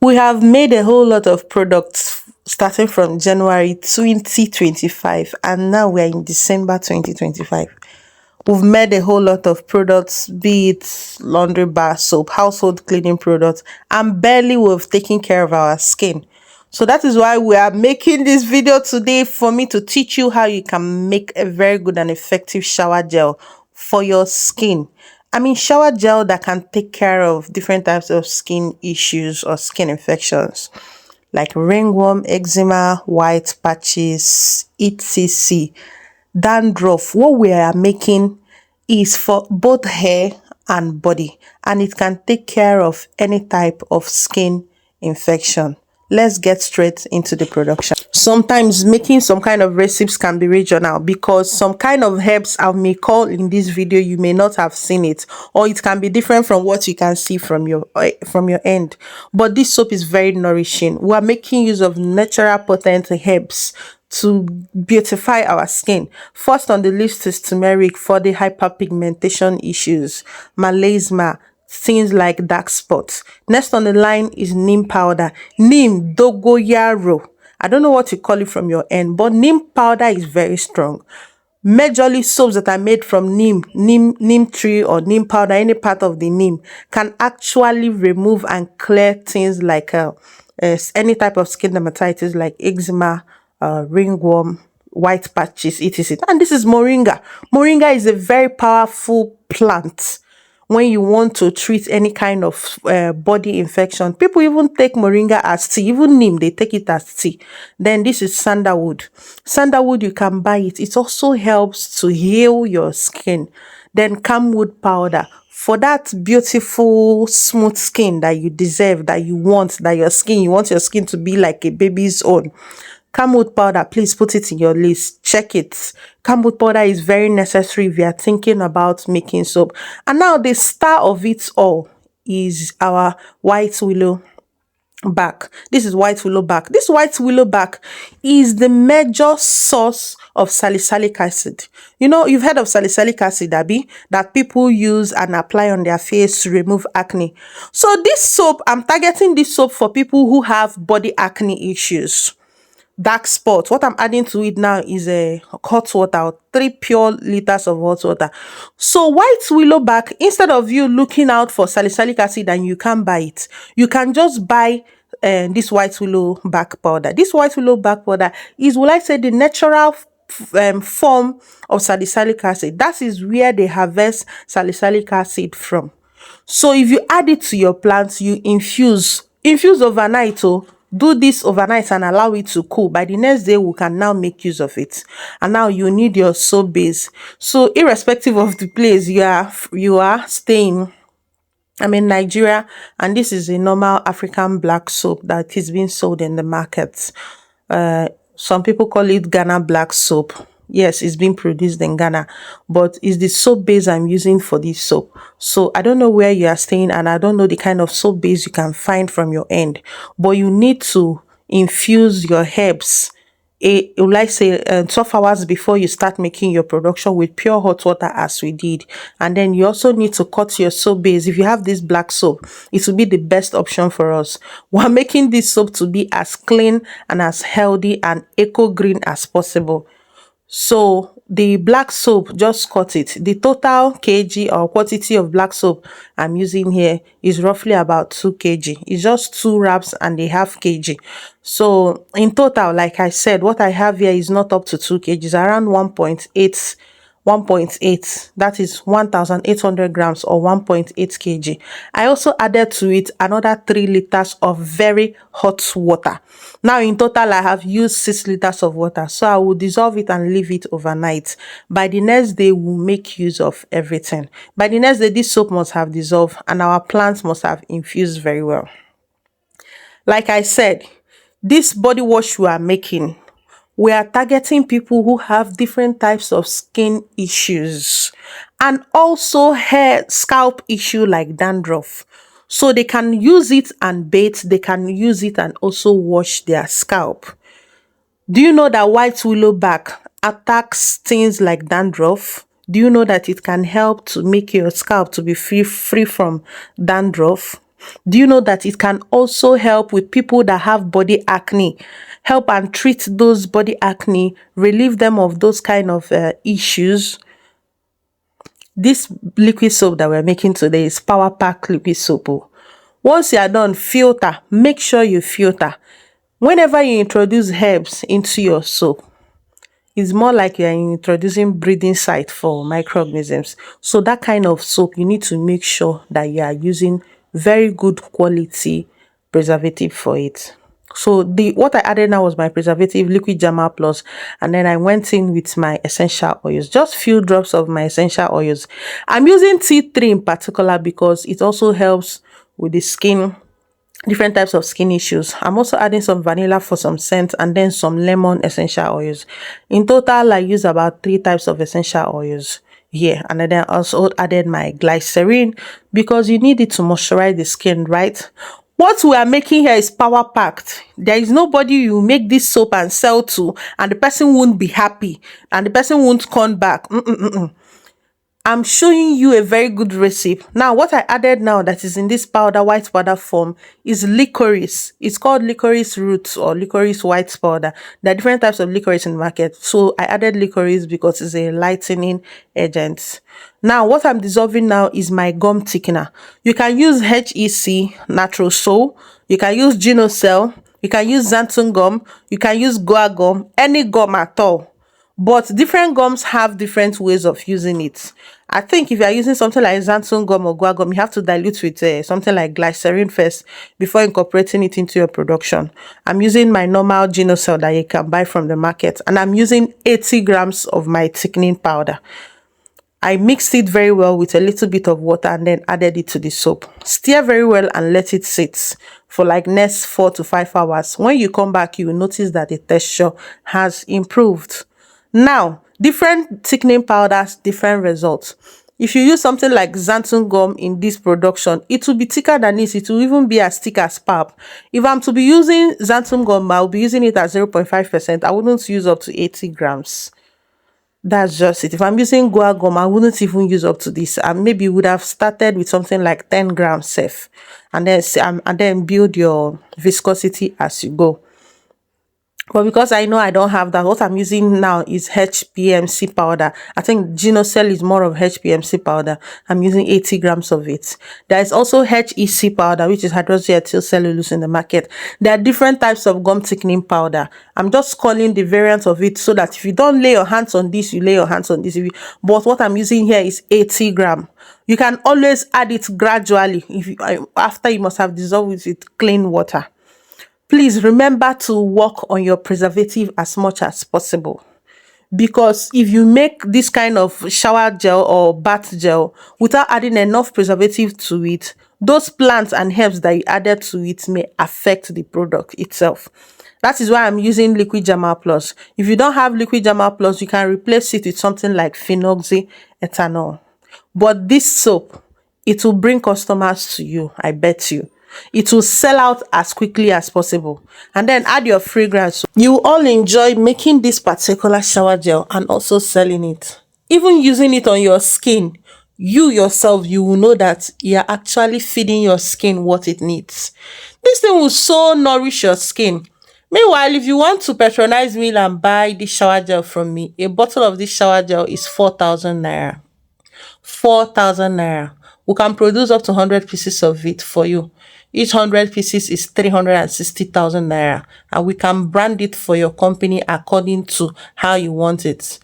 We have made a whole lot of products starting from January 2025 and now we're in December 2025. We've made a whole lot of products, be it laundry bar soap, household cleaning products, and barely we've taken care of our skin. So that is why we are making this video today, for me to teach you how you can make a very good and effective shower gel for your skin. I mean, shower gel that can take care of different types of skin issues or skin infections like ringworm, eczema, white patches, etc. Dandruff. What we are making is for both hair and body, and it can take care of any type of skin infection. Let's get straight into the production. Sometimes making some kind of recipes can be regional because some kind of herbs I may call in this video, you may not have seen it, or it can be different from what you can see from your end. But this soap is very nourishing. We are making use of natural potent herbs to beautify our skin. First on the list is turmeric for the hyperpigmentation issues, melasma, things like dark spots. Next on the line is neem powder, neem dogoyaro. I don't know what you call it from your end, but neem powder is very strong. Majorly soaps that are made from neem tree or neem powder, any part of the neem, can actually remove and clear things like any type of skin dermatitis like eczema, ringworm, white patches, etc. And this is moringa. Moringa is a very powerful plant when you want to treat any kind of body infection. People even take moringa as tea, even neem, they take it as tea. Then this is sandalwood. Sandalwood, you can buy it. It also helps to heal your skin. Then camwood powder for that beautiful smooth skin that you deserve, that you want, you want your skin to be like a baby's own. Camwood powder, please put it in your list. Check it. Camwood powder is very necessary if you are thinking about making soap. And now the star of it all is our white willow bark. This is white willow bark. This white willow bark is the major source of salicylic acid. You know, you've heard of salicylic acid, Abby, that people use and apply on their face to remove acne. So this soap, I'm targeting this soap for people who have body acne issues. Dark spots. What I'm adding to it now is a hot water, 3 pure liters of hot water. So white willow bark, instead of you looking out for salicylic acid and you can't buy it, you can just buy this white willow bark powder. This white willow bark powder is, will I say, the natural form of salicylic acid. That is where they harvest salicylic acid from. So if you add it to your plants, you infuse overnight. Do this overnight and allow it to cool. By the next day, we can now make use of it. And now you need your soap base. So irrespective of the place you are staying, I'm in Nigeria, and this is a normal African black soap that is being sold in the market. Some people call it Ghana black soap. Yes, it's being produced in Ghana, but it's the soap base I'm using for this soap. So I don't know where you are staying, and I don't know the kind of soap base you can find from your end, but you need to infuse your herbs, 12 hours before you start making your production with pure hot water as we did. And then you also need to cut your soap base. If you have this black soap, it will be the best option for us. We're making this soap to be as clean and as healthy and eco-green as possible. So the black soap, just cut it. The total kg or quantity of black soap I'm using here is roughly about 2 kg. It's just 2 wraps and a half kg. So in total, like I said, what I have here is not up to 2 kg. It's around 1.8. That is 1,800 grams or 1.8 kg. I also added to it another 3 liters of very hot water. Now in total, I have used 6 liters of water. So I will dissolve it and leave it overnight. By the next day, we'll make use of everything. By the next day, this soap must have dissolved and our plants must have infused very well. Like I said, this body wash we are making, we are targeting people who have different types of skin issues and also hair, scalp issue like dandruff. So they can use it and bathe, they can use it and also wash their scalp. Do you know that white willow bark attacks things like dandruff? Do you know that it can help to make your scalp to be free from dandruff? Do you know that it can also help with people that have body acne? Help and treat those body acne, relieve them of those kind of issues. This liquid soap that we're making today is Power Pack liquid soap. Once you are done, filter. Make sure you filter. Whenever you introduce herbs into your soap, it's more like you are introducing breeding site for microorganisms. So that kind of soap, you need to make sure that you are using very good quality preservative for it. So what I added now was my preservative liquid Jama Plus, and then I went in with my essential oils, just few drops of my essential oils. I'm using tea tree in particular because it also helps with the skin, different types of skin issues. I'm also adding some vanilla for some scent, and then some lemon essential oils. In total, I use about 3 types of essential oils here, and then I also added my glycerin because you need it to moisturize the skin, right? What we are making here is power packed. There is nobody you make this soap and sell to and the person won't be happy and the person won't come back. I'm showing you a very good recipe. Now, what I added now that is in this powder, white powder form, is licorice. It's called licorice roots or licorice white powder. There are different types of licorice in the market. So I added licorice because it's a lightening agent. Now, what I'm dissolving now is my gum thickener. You can use HEC, natural soul. You can use Genocell. You can use xanthan gum. You can use guar gum, any gum at all. But different gums have different ways of using it. I think if you are using something like xanthan gum or guar gum, you have to dilute with something like glycerin first before incorporating it into your production. I'm using my normal Genocell that you can buy from the market, and I'm using 80 grams of my thickening powder. I mixed it very well with a little bit of water and then added it to the soap. Stir very well and let it sit for like next 4 to 5 hours. When you come back, you will notice that the texture has improved. Now, different thickening powders, different results. If you use something like xanthan gum in this production, it will be thicker than this. It will even be as thick as pap. If I'm to be using xanthan gum, I'll be using it at 0.5%. I wouldn't use up to 80 grams. That's just it. If I'm using guar gum, I wouldn't even use up to this. And maybe you would have started with something like 10 grams safe, and then build your viscosity as you go. But because I know I don't have that, what I'm using now is HPMC powder. I think Genocell is more of HPMC powder. I'm using 80 grams of it. There is also HEC powder, which is hydroxyethyl cellulose in the market. There are different types of gum thickening powder. I'm just calling the variant of it so that if you don't lay your hands on this, you lay your hands on this. But what I'm using here is 80 grams. You can always add it gradually after you must have dissolved it with clean water. Please remember to work on your preservative as much as possible, because if you make this kind of shower gel or bath gel without adding enough preservative to it, those plants and herbs that you added to it may affect the product itself. That is why I'm using liquid Jama Plus. If you don't have liquid Jama Plus, you can replace it with something like phenoxyethanol. But this soap, it will bring customers to you, I bet you. It will sell out as quickly as possible. And then add your fragrance. You will all enjoy making this particular shower gel and also selling it. Even using it on your skin, you yourself, you will know that you're actually feeding your skin what it needs. This thing will so nourish your skin. Meanwhile, if you want to patronize me and buy this shower gel from me, a bottle of this shower gel is 4,000 naira. 4,000 naira. We can produce up to 100 pieces of it for you. Each 100 pieces is 360,000 naira, and we can brand it for your company according to how you want it.